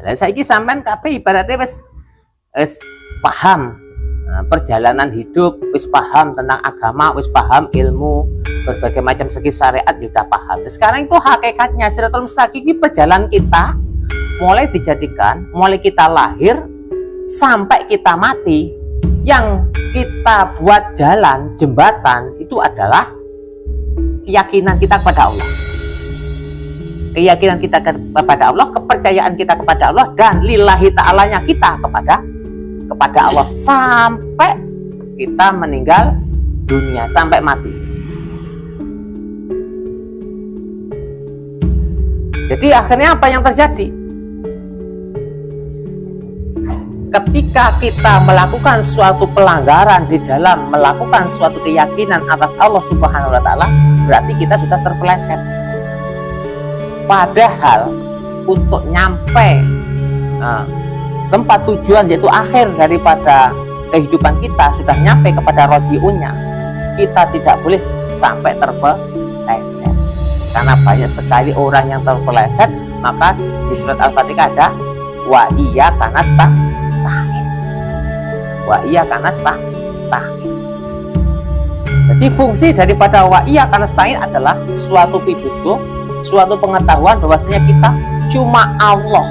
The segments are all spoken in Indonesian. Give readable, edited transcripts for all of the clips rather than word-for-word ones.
Lah saiki sampean kabeh ibaratnya wis paham perjalanan hidup, wis paham tentang agama, wis paham ilmu berbagai macam segi syariat sudah paham. Sekarang itu hakikatnya Shiratal Mustaqim ini perjalanan kita mulai dijadikan, mulai kita lahir sampai kita mati, yang kita buat jalan jembatan itu adalah keyakinan kita kepada Allah. Keyakinan kita kepada Allah, kepercayaan kita kepada Allah, dan lillahi ta'alanya kita kepada Allah sampai kita meninggal dunia, sampai mati. Jadi akhirnya apa yang terjadi? Ketika kita melakukan suatu pelanggaran di dalam melakukan suatu keyakinan atas Allah Subhanahu wa Ta'ala, berarti kita sudah terpeleset. Padahal untuk nyampe tempat tujuan, yaitu akhir daripada kehidupan kita, sudah nyampe kepada rojiunnya, kita tidak boleh sampai terpeleset. Karena banyak sekali orang yang terpeleset. Maka di surat Al-Fatihah ada wa iyyaka nasta'in, wa iyyaka nasta'in. Jadi fungsi daripada wa iyyaka nasta'in adalah suatu pituduh, suatu pengetahuan bahwasanya kita cuma Allah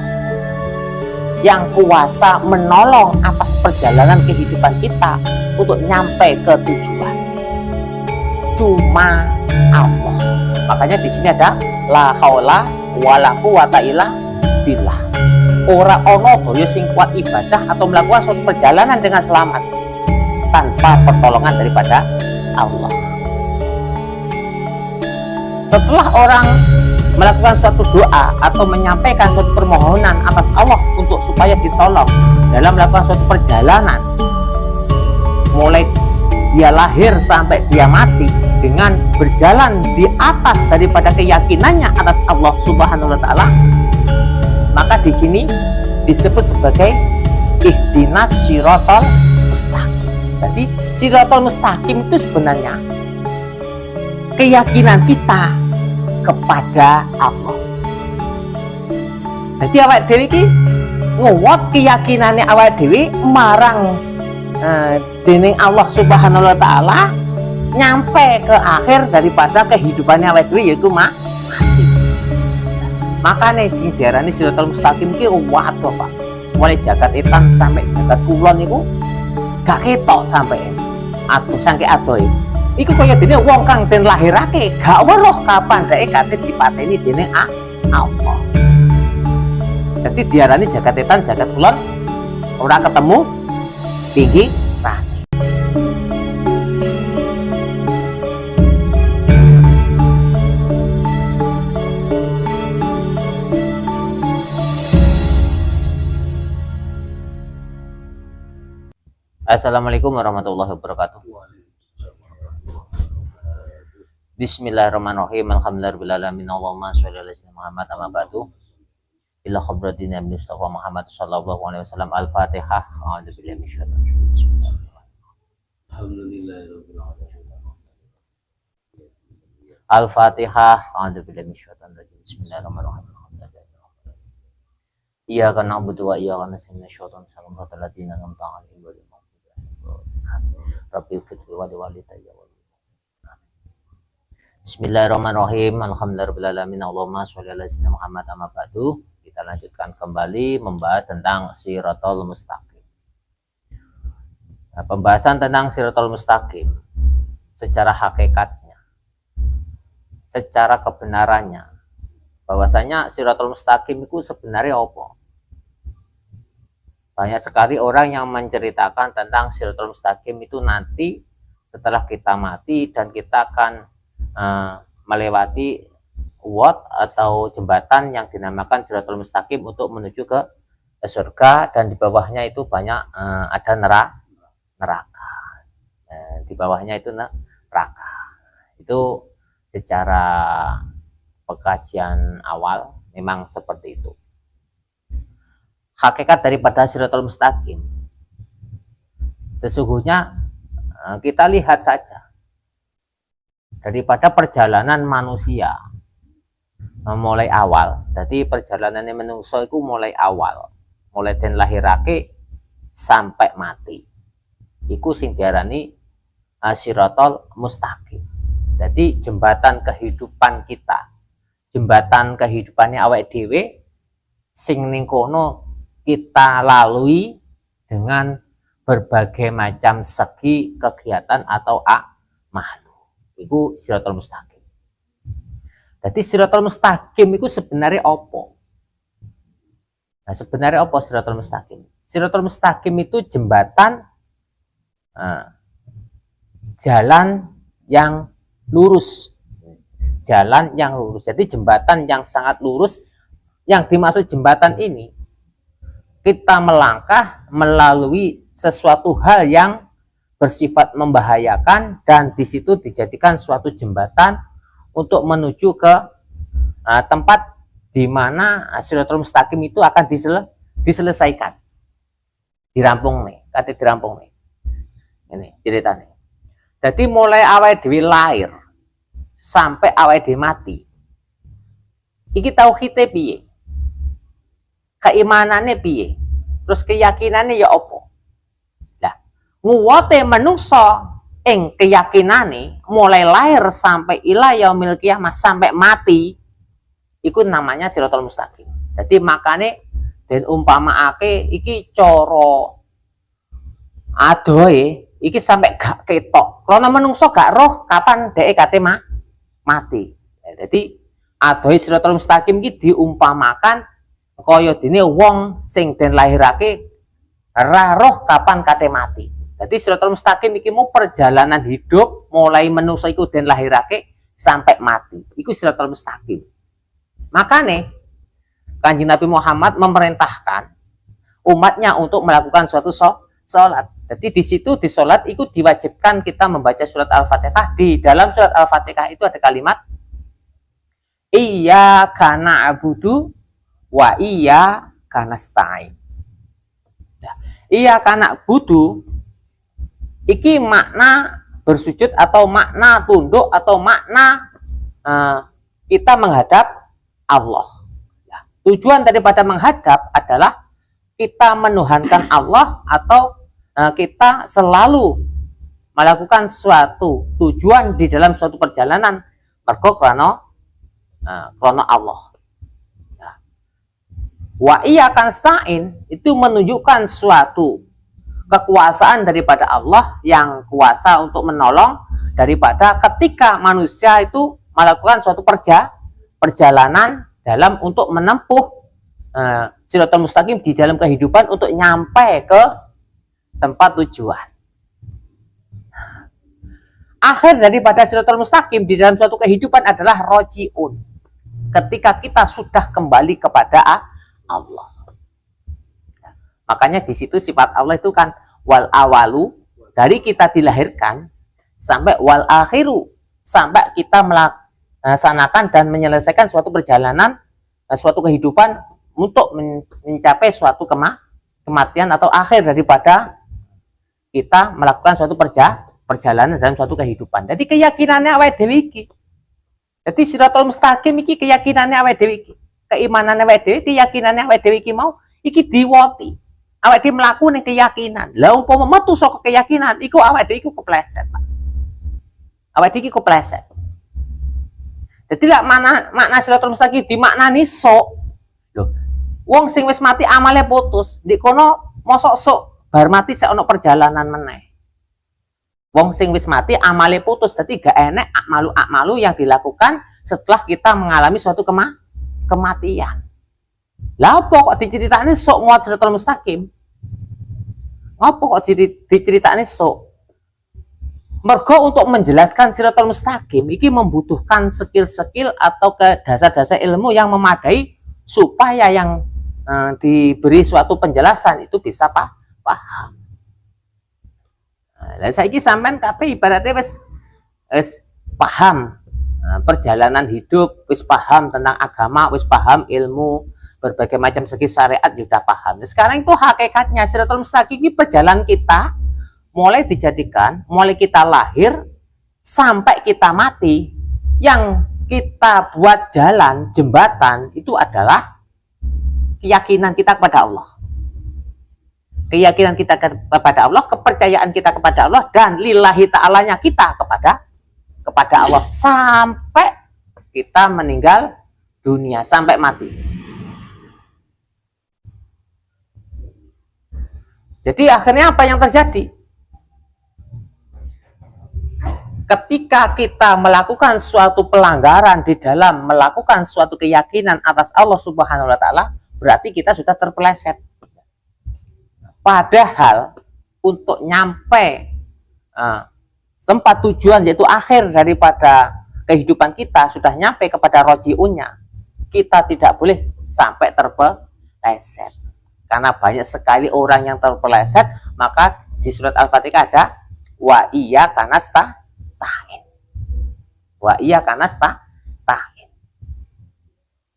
yang kuasa menolong atas perjalanan kehidupan kita untuk nyampe ke tujuan. Cuma Allah. Makanya di sini ada la haula wala quwata illa billah. Ora ono daya sing kuat ibadah atau melakukan suatu perjalanan dengan selamat tanpa pertolongan daripada Allah. Setelah orang melakukan suatu doa atau menyampaikan suatu permohonan atas Allah untuk supaya ditolong dalam melakukan suatu perjalanan, mulai dia lahir sampai dia mati dengan berjalan di atas daripada keyakinannya atas Allah Subhanahu wa Ta'ala, maka di sini disebut sebagai ihdinas shiratal mustaqim. Jadi shiratal mustaqim itu sebenarnya keyakinan kita kepada Allah. Jadi awak dhewe iki nguwat keyakinannya awak dhewe marang dening Allah Subhanahu wa Ta'ala, nyampe ke akhir daripada kehidupannya awak dhewe, yaitu mati. Makanya diarani Shiratal Mustaqim iki waduh Pak. Mulai jagat etan sampai jagat kulon niku gak ketok sampai adoh saking adohe. Iku kaya dene wong kang den lahirake gak weruh kapan dhek kate dipateni dening Allah. Jadi diarani jagat etan jagat kulon ora ketemu tinggi rani. Assalamualaikum warahmatullahi wabarakatuh. Bismillahirrahmanirrahim. Alhamdulillahirrahmanirrahim. Allahumma sholli ala sayyidina Muhammad amma ba'du. Ila khabratina bin Mustafa Muhammad sallallahu alaihi wasallam. Al-Fatihah. A'udzubillahi minasyaitonir rajim. Al-Fatihah. A'udzubillahi minasyaitonir rajim. Bismillahirrahmanirrahim. Iyyaka na'budu wa iyyaka nasta'in. Shiratal ladzina an'amta 'alaihim ghairil maghdubi 'alaihim. Rabbil fitri wa walidayya. Bismillahirrahmanirrahim. Alhamdulillahirrahmanirrahim. Allahumma sholli ala sayyidina Muhammad amma ba'du. Kita lanjutkan kembali membahas tentang Shiratal Mustaqim. Nah, pembahasan tentang Shiratal Mustaqim secara hakikatnya, secara kebenarannya, bahwasanya Shiratal Mustaqim itu sebenarnya apa? Banyak sekali orang yang menceritakan tentang Shiratal Mustaqim itu nanti setelah kita mati dan kita akan melewati wat atau jembatan yang dinamakan Shiratal Mustaqim untuk menuju ke surga, dan di bawahnya itu banyak ada neraka. Di bawahnya itu neraka. Itu secara pengkajian awal memang seperti itu. Hakikat daripada Shiratal Mustaqim sesungguhnya kita lihat saja daripada perjalanan manusia mulai awal. Jadi perjalanan menungso itu mulai awal, mulai den lahirake sampai mati. Iku sing diarani Shiratal Mustaqim. Jadi jembatan kehidupan kita, jembatan kehidupannya awake dhewe sing ning kono kita lalui dengan berbagai macam segi kegiatan atau amal. Iku Shiratal Mustaqim. Jadi Shiratal Mustaqim itu sebenarnya apa? Nah, sebenarnya apa Shiratal Mustaqim? Shiratal Mustaqim itu jembatan jalan yang lurus. Jalan yang lurus. Jadi jembatan yang sangat lurus. Yang dimaksud jembatan ini, kita melangkah melalui sesuatu hal yang bersifat membahayakan dan di situ dijadikan suatu jembatan untuk menuju ke tempat di mana Shiratal Mustaqim itu akan diselesaikan, dirampung nih, kata dirampung nih. Ini ceritanya. Jadi mulai awal dewi lahir sampai awal dewi mati, iki tauhidnya piye, keimanannya piye, terus keyakinannya ya opo. Nah, nguwate manungsa ing keyakinane mulai lahir sampai ila yaumil qiyamah sampai mati iku namanya Shiratal Mustaqim. Jadi makane den umpamaake iki cara adohe iki sampai gak ketok. Karena manungsa gak roh kapan dhek kate mati. Jadi adohe Shiratal Mustaqim iki diumpamakan kaya dene wong sing den lahirake ra roh kapan kate mati. Jadi Shiratal Mustaqim iki mau perjalanan hidup mulai menungso iku den lahirake sampai mati. Iku Shiratal Mustaqim. Makane Kanjeng Nabi Muhammad memerintahkan umatnya untuk melakukan suatu sholat. Jadi di situ di sholat itu diwajibkan kita membaca surat Al-Fatihah. Di dalam surat Al-Fatihah itu ada kalimat Iyyaka na'budu wa iyyaka nasta'in. Iyyaka na'budu iki makna bersujud atau makna tunduk atau makna kita menghadap Allah. Ya, tujuan daripada menghadap adalah kita menuhankan Allah atau kita selalu melakukan suatu tujuan di dalam suatu perjalanan mergo krana Allah. Ya. Wa iyyaka nasta'in itu menunjukkan suatu kekuasaan daripada Allah yang kuasa untuk menolong daripada ketika manusia itu melakukan suatu perjalanan dalam untuk menempuh Shiratal Mustaqim di dalam kehidupan untuk nyampe ke tempat tujuan. Akhir daripada Shiratal Mustaqim di dalam suatu kehidupan adalah rojiun. Ketika kita sudah kembali kepada Allah. Makanya di situ sifat Allah itu kan wal awalu, dari kita dilahirkan sampai wal akhiru, sampai kita melaksanakan dan menyelesaikan suatu perjalanan, suatu kehidupan untuk mencapai suatu kematian atau akhir daripada kita melakukan suatu perjalanan dalam suatu kehidupan. Jadi keyakinannya awake dhewe iki. Jadi Shiratal Mustaqim iki keyakinannya awake dhewe iki. Keimanannya awake dhewe, keyakinannya awake dhewe iki mau iki diwoti. Awake dhewe mlaku ning keyakinan. Lah umpama metu saka keyakinan iku awake dhewe iku kepleset. Awake dhewe iki kepleset. Jadi lak makna Shiratal Mustaqim dimaknani sok. Lho, wong sing wis mati amale putus, ndek kono mosok sok bar mati sik ana perjalanan meneh. Wong sing wis mati amale putus, dadi gak enek akmalu yang dilakukan setelah kita mengalami suatu kematian. Lah apa kok diceritakne sok muat Shiratal Mustaqim? Apa kok diceritakne sok? Mergo untuk menjelaskan Shiratal Mustaqim iki membutuhkan skill-skill atau ke dasar-dasar ilmu yang memadai supaya yang diberi suatu penjelasan itu bisa paham. Nah, saiki sampean kabeh ibaratnya wis paham perjalanan hidup, wis paham tentang agama, wis paham ilmu berbagai macam segi syariat sudah paham. Nah, sekarang itu hakikatnya Shiratal Mustaqim ini perjalanan kita mulai dijadikan, mulai kita lahir sampai kita mati, yang kita buat jalan, jembatan, itu adalah keyakinan kita kepada Allah. Keyakinan kita kepada Allah, kepercayaan kita kepada Allah, dan lillahi ta'alanya kita kepada Allah sampai kita meninggal dunia, sampai mati. Jadi akhirnya apa yang terjadi? Ketika kita melakukan suatu pelanggaran di dalam melakukan suatu keyakinan atas Allah Subhanahu wa Ta'ala, berarti kita sudah terpeleset. Padahal untuk nyampe tempat tujuan, yaitu akhir daripada kehidupan kita, sudah nyampe kepada rojiunnya, kita tidak boleh sampai terpeleset. Karena banyak sekali orang yang terpeleset. Maka di surat Al-Fatihah ada wa iyyaka nasta'in. Wa iyyaka nasta'in.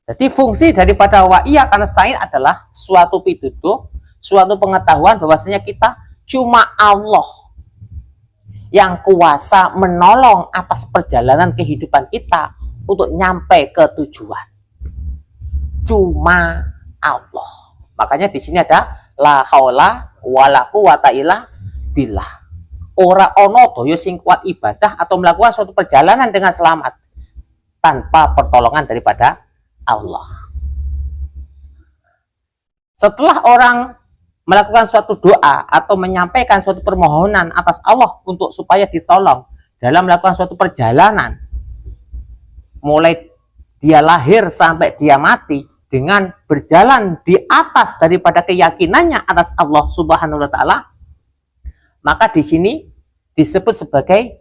Jadi fungsi daripada wa iyyaka nasta'in adalah suatu pituduh, suatu pengetahuan bahwasanya kita cuma Allah yang kuasa menolong atas perjalanan kehidupan kita untuk nyampe ke tujuan. Cuma Allah. Makanya di sini ada la haula wala quwata illa billah. Ora ono daya sing kuat ibadah atau melakukan suatu perjalanan dengan selamat tanpa pertolongan daripada Allah. Setelah orang melakukan suatu doa atau menyampaikan suatu permohonan atas Allah untuk supaya ditolong dalam melakukan suatu perjalanan, mulai dia lahir sampai dia mati dengan berjalan di atas daripada keyakinannya atas Allah Subhanahu wa Ta'ala, maka di sini disebut sebagai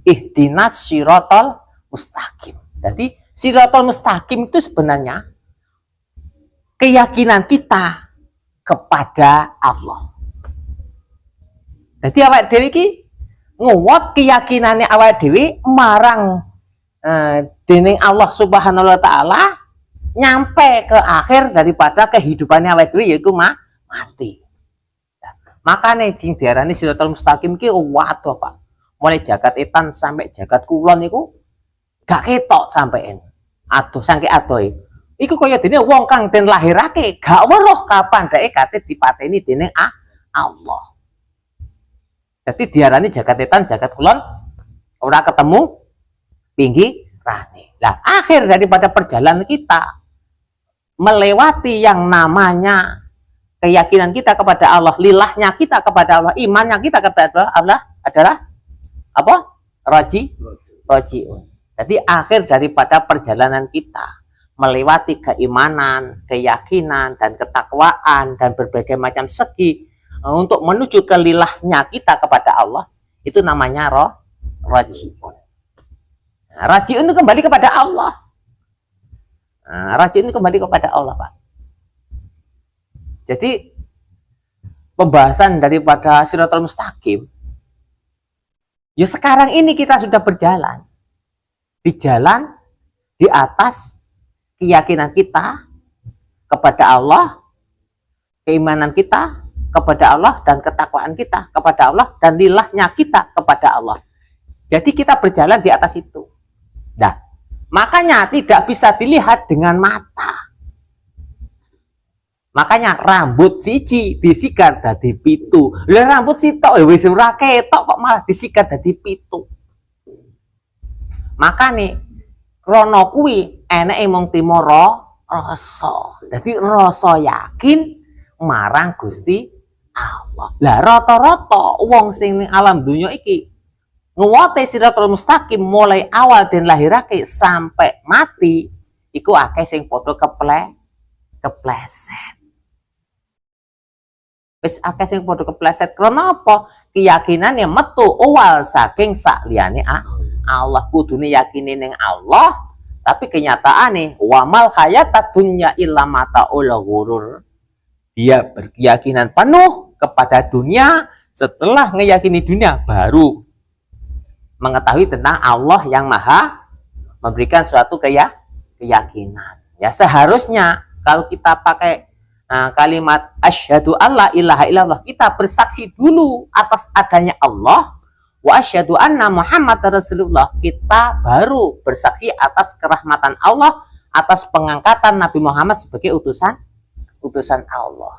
ihdinas siratal mustaqim. Jadi siratal mustaqim itu sebenarnya keyakinan kita kepada Allah. Jadi awak dhewe iki nguwat keyakinane awak dhewe marang dening Allah Subhanahu wa Ta'ala, nyampe ke akhir daripada kehidupannya awak dhewe, yaitu mati. Makanya sing diarani siratal mustaqim ki waduh Pak. Mulai jagat etan sampai jagat kulon iku gak ketok sampean. Aduh saking adohe. Iku kaya dene wong kang den lahirake gak weruh kapan dhek kate dipateni dening Allah. Jadi diarani jagat etan jagat kulon ora ketemu pinggirane. Lah akhir daripada perjalanan kita melewati yang namanya keyakinan kita kepada Allah, lilahnya kita kepada Allah, imannya kita kepada Allah adalah apa? Rojiun. Jadi akhir daripada perjalanan kita melewati keimanan, keyakinan, dan ketakwaan, dan berbagai macam segi untuk menuju ke lilahnya kita kepada Allah, itu namanya rojiun. Nah, rojiun itu kembali kepada Allah. Nah, rojiun itu kembali kepada Allah, Pak. Jadi pembahasan daripada siratal mustaqim, ya sekarang ini kita sudah berjalan di jalan di atas keyakinan kita kepada Allah, keimanan kita kepada Allah, dan ketakwaan kita kepada Allah, dan lilahnya kita kepada Allah. Jadi kita berjalan di atas itu. Nah, makanya tidak bisa dilihat dengan mata. Makanya rambut siji disikat dadi pitu. Lah rambut sitok wis ora ketok kok malah disikat dadi pitu. Makane krono kuwi eneke mung timoro rasa. Dadi rasa yakin marang Gusti Allah. Lah rata-rata wong sing ning alam dunya iki nguwate siratal mustaqim mulai awal den lahirake sampai mati iku akeh sing padha kepleset. Wis akeh sing padha kepleset krana apa? Keyakinane metu awal saking sakliyane Allah. Kudune yakine ning Allah, tapi kenyataane wamal hayatad dunya illa mataul ghurur. Dia berkeyakinan penuh kepada dunia, setelah ngeyakini dunia baru mengetahui tentang Allah yang maha memberikan suatu keyakinan. Ya seharusnya kalau kita pakai kalimat asyhadu alla ilaha illallah, kita bersaksi dulu atas adanya Allah, wa asyhadu anna Muhammad Rasulullah, kita baru bersaksi atas kerahmatan Allah, atas pengangkatan Nabi Muhammad sebagai utusan Allah.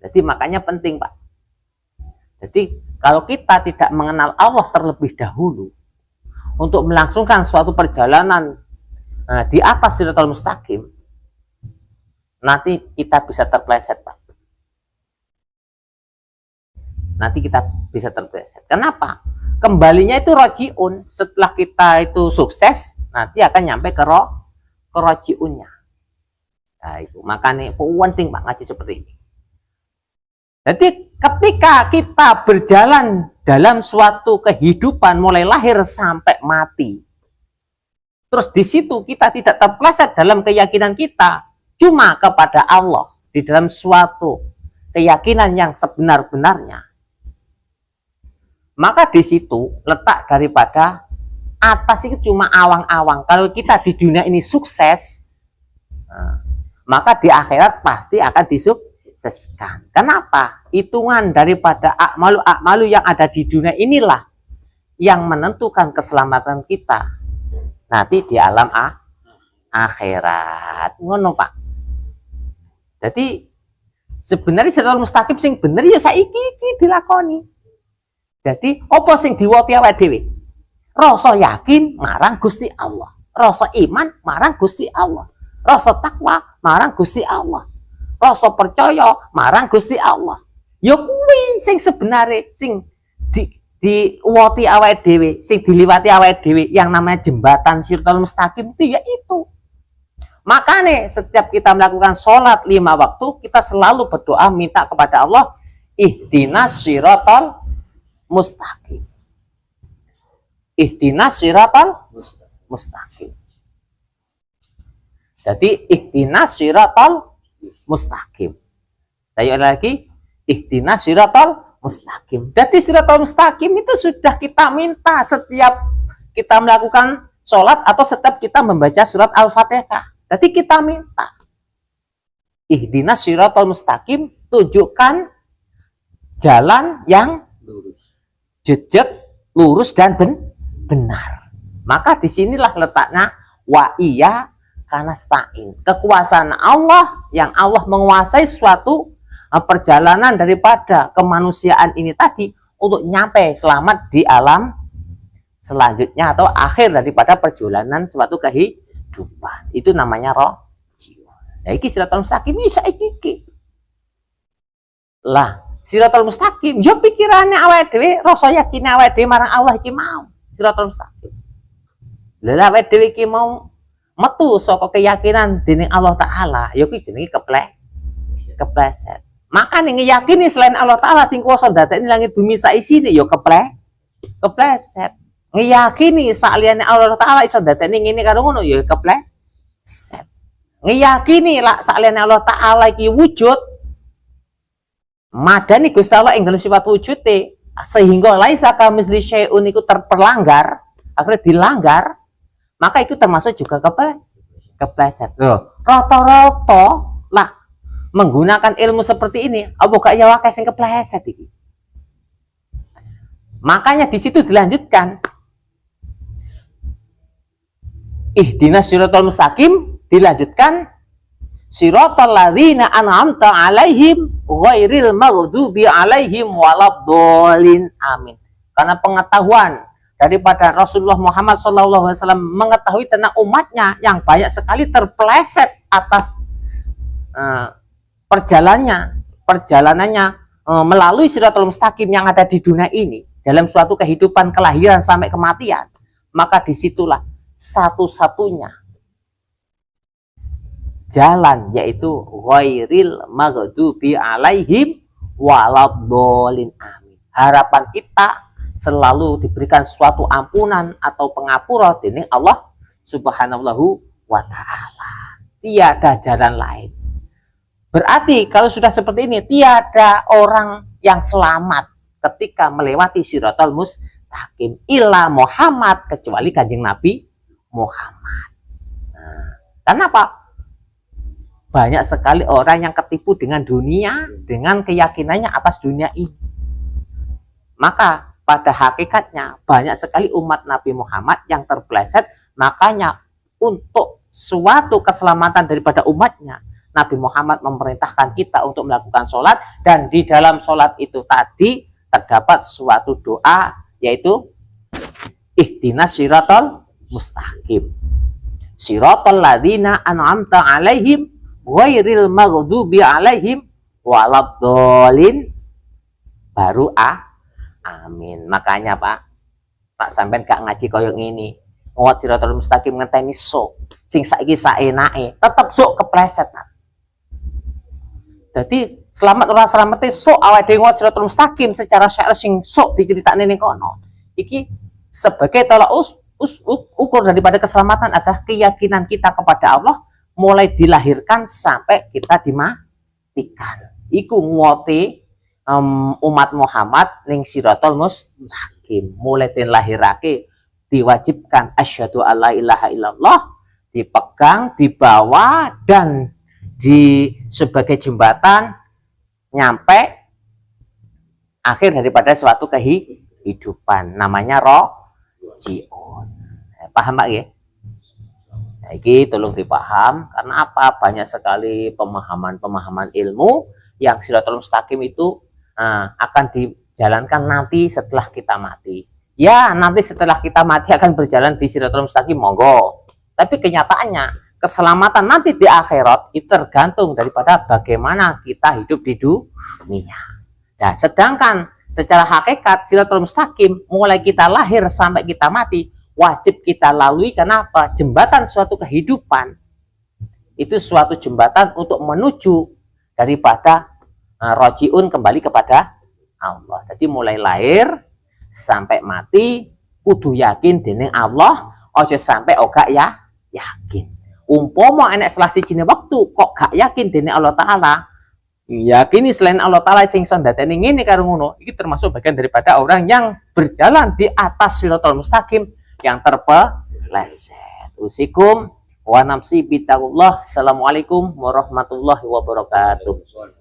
Jadi makanya penting, Pak. Jadi kalau kita tidak mengenal Allah terlebih dahulu untuk melangsungkan suatu perjalanan di atas Shiratal Mustaqim, nanti kita bisa terpleset, Pak. Nanti kita bisa terpleset. Kenapa? Kembalinya itu rojiun. Setelah kita itu sukses, nanti akan nyampe ke rojiunnya. Nah itu makanya penting, Pak, ngaji seperti ini. Jadi ketika kita berjalan dalam suatu kehidupan mulai lahir sampai mati, terus di situ kita tidak terpleset dalam keyakinan kita cuma kepada Allah di dalam suatu keyakinan yang sebenar-benarnya, maka di situ letak daripada atas itu cuma awang-awang. Kalau kita di dunia ini sukses, maka di akhirat pasti akan disukseskan. Kenapa? Hitungan daripada akmalu yang ada di dunia inilah yang menentukan keselamatan kita nanti di alam akhirat. Ngono, Pak. Jadi sebenarnya Shiratal Mustaqim sing bener ya saiki iki dilakoni. Jadi apa sing diwoti awake dhewe? Rasa yakin marang Gusti Allah, rasa iman marang Gusti Allah, rasa takwa marang Gusti Allah, rasa percaya marang Gusti Allah. Ya kuwi sing sebenarnya sing diwoti awake dhewe, sing diliwati awake dhewe yang namanya jembatan Shiratal Mustaqim itu ya itu. Makanya setiap kita melakukan sholat 5 waktu, kita selalu berdoa minta kepada Allah, ihdinas Shiratal Mustaqim. Ihdinas Shiratal Mustaqim. Jadi ihdinas Shiratal Mustaqim. Saya ulang lagi, ihdinas Shiratal Mustaqim. Jadi Shiratal Mustaqim itu sudah kita minta setiap kita melakukan sholat atau setiap kita membaca surat Al-Fatihah. Jadi kita minta ihdinas Shiratal Mustaqim, tunjukkan jalan yang jejak, lurus dan benar. Maka disinilah letaknya wa iya kanastain. Kekuasaan Allah yang Allah menguasai suatu perjalanan daripada kemanusiaan ini tadi untuk nyampe selamat di alam selanjutnya atau akhir daripada perjalanan suatu kehidupan. Itu namanya roh jiwa. Nah, iki Shiratal Mustaqim bisa iki. Lah, Shiratal Mustaqim yo pikirannya awake dhewe, rasa yakin awake dhewe marang Allah iki mau Shiratal Mustaqim. Lah awake dhewe iki mau metu saka keyakinan dening Allah taala, ya kuwi jenenge kepleset. Makane ngeyakini selain Allah taala sing kuwasa ndadekne langit bumi saisine ya kepleset. Ngeyakini saliyane Allah taala iso ndadekne ngene karo ngono ya kepleset. Ngeyakini lak saliyane Allah taala iki wujud, madani Gusti Allah ing dalam sifat wujude sehingga laisa kamitsli syai'un iku terperlanggar, akhirnya dilanggar, maka itu termasuk juga kepleset. Loh, rata-rata lah menggunakan ilmu seperti ini, apa gak ya wae sing kepleset iki. Makanya di situ dilanjutkan ihdinas Shiratal Mustaqim, dilanjutkan Shiratal ladzina an'amta 'alaihim ghairil maghdubi 'alaihim waladdallin. Amin. Karena pengetahuan daripada Rasulullah Muhammad SAW mengetahui tentang umatnya yang banyak sekali terpeleset atas perjalanannya melalui Shiratal Mustaqim yang ada di dunia ini dalam suatu kehidupan kelahiran sampai kematian, maka disitulah satu-satunya jalan, yaitu ghairil maghdubi 'alaihim waladdallin. Amin. Harapan kita selalu diberikan suatu ampunan atau pengapura dening Allah Subhanahu wa taala. Tiada jalan lain. Berarti kalau sudah seperti ini, tiada orang yang selamat ketika melewati Shiratal Mustaqim illa Muhammad, kecuali Kanjeng Nabi Muhammad. Nah, kenapa? Banyak sekali orang yang ketipu dengan dunia, dengan keyakinannya atas dunia ini. Maka pada hakikatnya banyak sekali umat Nabi Muhammad yang terpeleset. Makanya untuk suatu keselamatan daripada umatnya, Nabi Muhammad memerintahkan kita untuk melakukan sholat, dan di dalam sholat itu tadi terdapat suatu doa, yaitu ihdinas siratal mustaqim, siratal ladzina an'amta alaihim ghairil maghdubi alaihim waladhdallin, baru amin. Makanya Pak sampean gak ngaji koyo ngene, ngawat siratal mustaqim ngenteni sok sing saiki saenake, tetep sok kepleset. Jadi selamat ora selamat sok awake dhewe ngawat siratal mustaqim secara syair sing sok diceritakne ning kono. Iki sebagai tolak ukur daripada keselamatan adalah keyakinan kita kepada Allah mulai dilahirkan sampai kita dimatikan. Iku ngote umat Muhammad ning siratal mustaqim, mulai dilahirake diwajibkan asyhadu alla ilaha illallah, dipegang, dibawa, dan di sebagai jembatan nyampe akhir daripada suatu kehidupan, namanya rojiun. Paham Pak ya? Nah, ini tolong dipaham, karena apa? Banyak sekali pemahaman ilmu yang siratal mustaqim itu akan dijalankan nanti setelah kita mati. Ya, nanti setelah kita mati akan berjalan di siratal mustaqim, monggo. Tapi kenyataannya keselamatan nanti di akhirat itu tergantung daripada bagaimana kita hidup di dunia. Nah, sedangkan secara hakikat siratal mustaqim mulai kita lahir sampai kita mati wajib kita lalui. Kenapa? Jembatan suatu kehidupan itu suatu jembatan untuk menuju daripada rojiun, kembali kepada Allah. Jadi mulai lahir sampai mati kudu yakin dening Allah, ojo sampai ogak ya yakin. Umpama enek salah sijine waktu kok gak yakin dening Allah Ta'ala, yakini selain Allah Ta'ala sing iso ndadekne ngene karo ngono, iki termasuk bagian daripada orang yang berjalan di atas siratal mustaqim yang terpeleset. Usikum wa nafsi bittaqullah. Assalamualaikum warahmatullahi wabarakatuh.